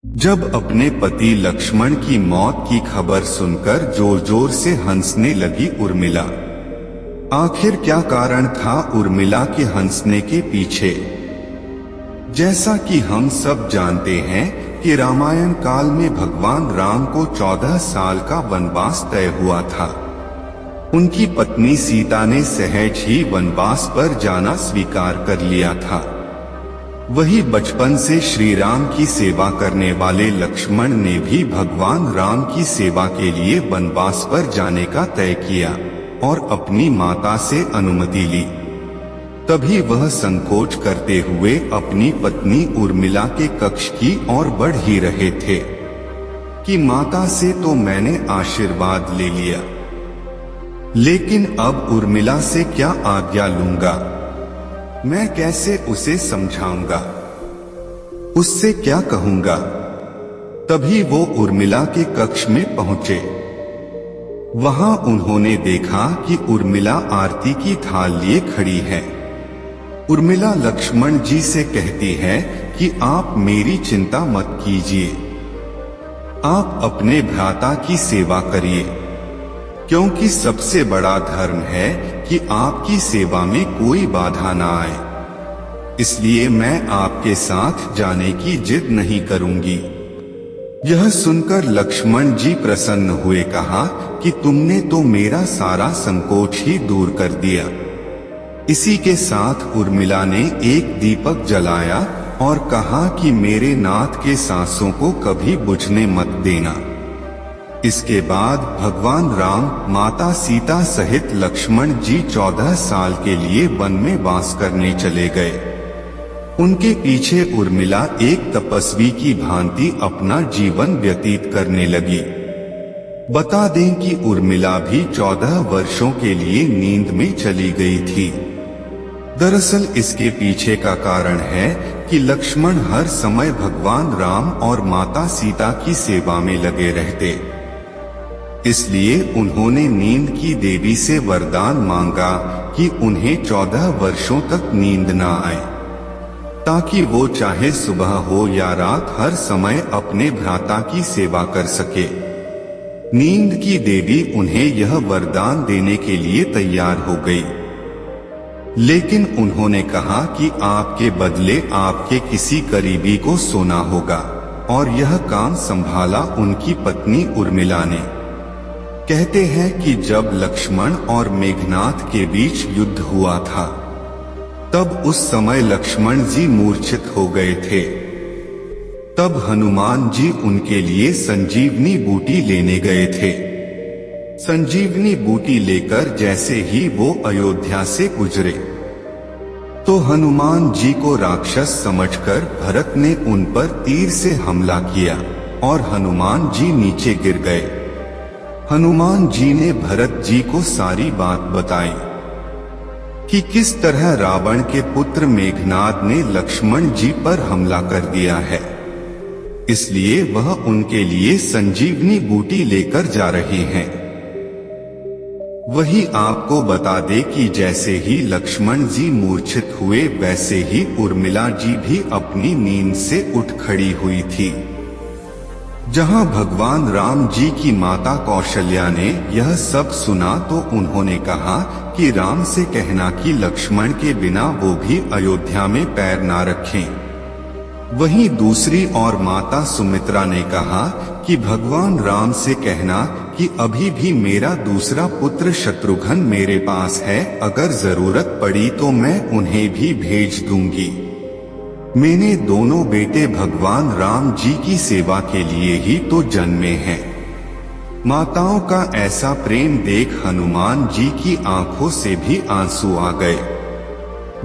जब अपने पति लक्ष्मण की मौत की खबर सुनकर जोर जोर से हंसने लगी उर्मिला। आखिर क्या कारण था उर्मिला के हंसने के पीछे? जैसा कि हम सब जानते हैं कि रामायण काल में भगवान राम को 14 साल का वनवास तय हुआ था। उनकी पत्नी सीता ने सहज ही वनवास पर जाना स्वीकार कर लिया था। वही बचपन से श्री राम की सेवा करने वाले लक्ष्मण ने भी भगवान राम की सेवा के लिए वनवास पर जाने का तय किया और अपनी माता से अनुमति ली। तभी वह संकोच करते हुए अपनी पत्नी उर्मिला के कक्ष की ओर बढ़ ही रहे थे कि माता से तो मैंने आशीर्वाद ले लिया, लेकिन अब उर्मिला से क्या आज्ञा लूंगा? मैं कैसे उसे समझाऊंगा? उससे क्या कहूंगा? तभी वो उर्मिला के कक्ष में पहुंचे। वहां उन्होंने देखा कि उर्मिला आरती की थाल लिए खड़ी है। उर्मिला लक्ष्मण जी से कहती है कि आप मेरी चिंता मत कीजिए, आप अपने भ्राता की सेवा करिए, क्योंकि सबसे बड़ा धर्म है कि आपकी सेवा में कोई बाधा ना आए। इसलिए मैं आपके साथ जाने की जिद नहीं करूंगी। यह सुनकर लक्ष्मण जी प्रसन्न हुए, कहा कि तुमने तो मेरा सारा संकोच ही दूर कर दिया। इसी के साथ उर्मिला ने एक दीपक जलाया और कहा कि मेरे नाथ के सांसों को कभी बुझने मत देना। इसके बाद भगवान राम, माता सीता सहित लक्ष्मण जी 14 साल के लिए वन में वास करने चले गए। उनके पीछे उर्मिला एक तपस्वी की भांति अपना जीवन व्यतीत करने लगी। बता दें कि उर्मिला भी 14 वर्षों के लिए नींद में चली गई थी। दरअसल इसके पीछे का कारण है कि लक्ष्मण हर समय भगवान राम और माता सीता की सेवा में लगे रहते। इसलिए उन्होंने नींद की देवी से वरदान मांगा कि उन्हें 14 वर्षों तक नींद न आए, ताकि वो चाहे सुबह हो या रात हर समय अपने भ्राता की सेवा कर सके। नींद की देवी उन्हें यह वरदान देने के लिए तैयार हो गई, लेकिन उन्होंने कहा कि आपके बदले आपके किसी करीबी को सोना होगा, और यह काम संभाला उनकी पत्नी उर्मिला ने। कहते हैं कि जब लक्ष्मण और मेघनाथ के बीच युद्ध हुआ था, तब उस समय लक्ष्मण जी मूर्छित हो गए थे। तब हनुमान जी उनके लिए संजीवनी बूटी लेने गए थे। संजीवनी बूटी लेकर जैसे ही वो अयोध्या से गुजरे, तो हनुमान जी को राक्षस समझकर भरत ने उन पर तीर से हमला किया और हनुमान जी नीचे गिर गए। हनुमान जी ने भरत जी को सारी बात बताई कि किस तरह रावण के पुत्र मेघनाद ने लक्ष्मण जी पर हमला कर दिया है। इसलिए वह उनके लिए संजीवनी बूटी लेकर जा रहे हैं। वही आपको बता दे कि जैसे ही लक्ष्मण जी मूर्छित हुए, वैसे ही उर्मिला जी भी अपनी नींद से उठ खड़ी हुई थी। जहां भगवान राम जी की माता कौशल्या ने यह सब सुना तो उन्होंने कहा कि राम से कहना कि लक्ष्मण के बिना वो भी अयोध्या में पैर ना रखें। वहीं दूसरी ओर माता सुमित्रा ने कहा कि भगवान राम से कहना कि अभी भी मेरा दूसरा पुत्र शत्रुघ्न मेरे पास है, अगर जरूरत पड़ी तो मैं उन्हें भी भेज दूंगी। मैंने दोनों बेटे भगवान राम जी की सेवा के लिए ही तो जन्मे हैं। माताओं का ऐसा प्रेम देख हनुमान जी की आंखों से भी आंसू आ गए।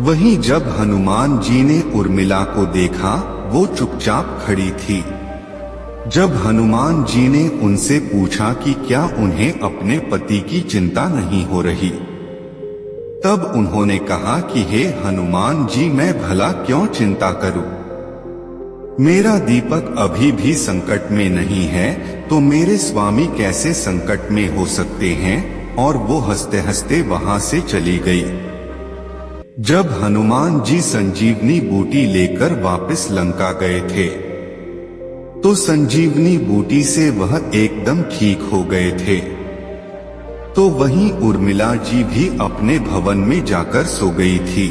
वहीं जब हनुमान जी ने उर्मिला को देखा, वो चुपचाप खड़ी थी। जब हनुमान जी ने उनसे पूछा कि क्या उन्हें अपने पति की चिंता नहीं हो रही, तब उन्होंने कहा कि हे हनुमान जी, मैं भला क्यों चिंता करूं? मेरा दीपक अभी भी संकट में नहीं है, तो मेरे स्वामी कैसे संकट में हो सकते हैं? और वो हंसते हंसते वहां से चली गई। जब हनुमान जी संजीवनी बूटी लेकर वापस लंका गए थे, तो संजीवनी बूटी से वह एकदम ठीक हो गए थे। तो वहीं उर्मिला जी भी अपने भवन में जाकर सो गई थी।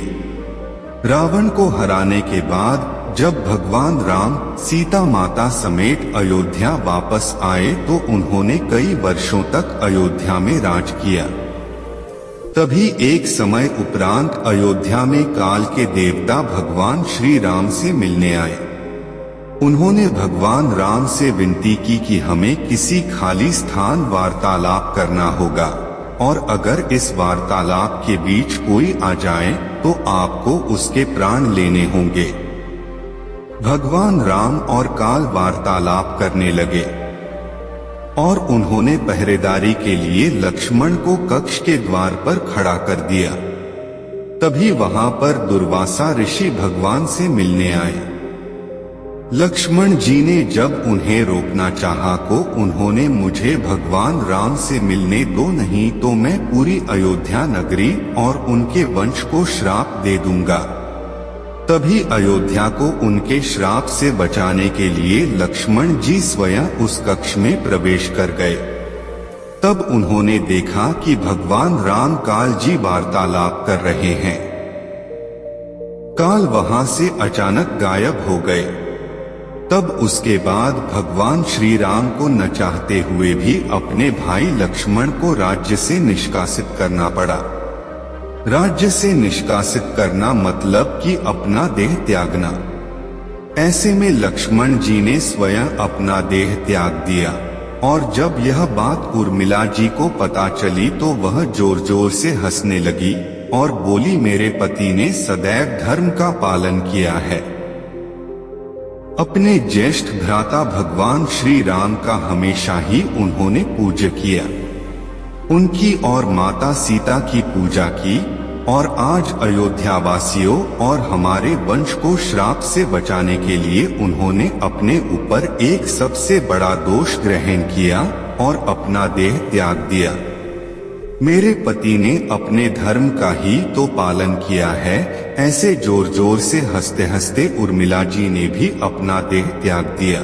रावण को हराने के बाद जब भगवान राम सीता माता समेत अयोध्या वापस आए तो उन्होंने कई वर्षों तक अयोध्या में राज किया। तभी एक समय उपरांत अयोध्या में काल के देवता भगवान श्री राम से मिलने आए। उन्होंने भगवान राम से विनती की कि हमें किसी खाली स्थान वार्तालाप करना होगा और अगर इस वार्तालाप के बीच कोई आ जाए तो आपको उसके प्राण लेने होंगे। भगवान राम और काल वार्तालाप करने लगे और उन्होंने पहरेदारी के लिए लक्ष्मण को कक्ष के द्वार पर खड़ा कर दिया। तभी वहां पर दुर्वासा ऋषि भगवान से मिलने आए। लक्ष्मण जी ने जब उन्हें रोकना चाहा तो उन्होंने मुझे भगवान राम से मिलने दो, नहीं तो मैं पूरी अयोध्या नगरी और उनके वंश को श्राप दे दूंगा। तभी अयोध्या को उनके श्राप से बचाने के लिए लक्ष्मण जी स्वयं उस कक्ष में प्रवेश कर गए। तब उन्होंने देखा कि भगवान राम काल जी वार्तालाप कर रहे हैं। काल वहां से अचानक गायब हो गए। तब उसके बाद भगवान श्री राम को न चाहते हुए भी अपने भाई लक्ष्मण को राज्य से निष्कासित करना पड़ा। राज्य से निष्कासित करना मतलब कि अपना देह त्यागना। ऐसे में लक्ष्मण जी ने स्वयं अपना देह त्याग दिया और जब यह बात उर्मिला जी को पता चली तो वह जोर जोर से हंसने लगी और बोली, मेरे पति ने सदैव धर्म का पालन किया है। अपने ज्येष्ठ भ्राता भगवान श्री राम का हमेशा ही उन्होंने पूजा किया, उनकी और माता सीता की पूजा की और आज अयोध्या वासियों और हमारे वंश को श्राप से बचाने के लिए उन्होंने अपने ऊपर एक सबसे बड़ा दोष ग्रहण किया और अपना देह त्याग दिया। मेरे पति ने अपने धर्म का ही तो पालन किया है। ऐसे जोर जोर से हंसते हंसते उर्मिला जी ने भी अपना देह त्याग दिया।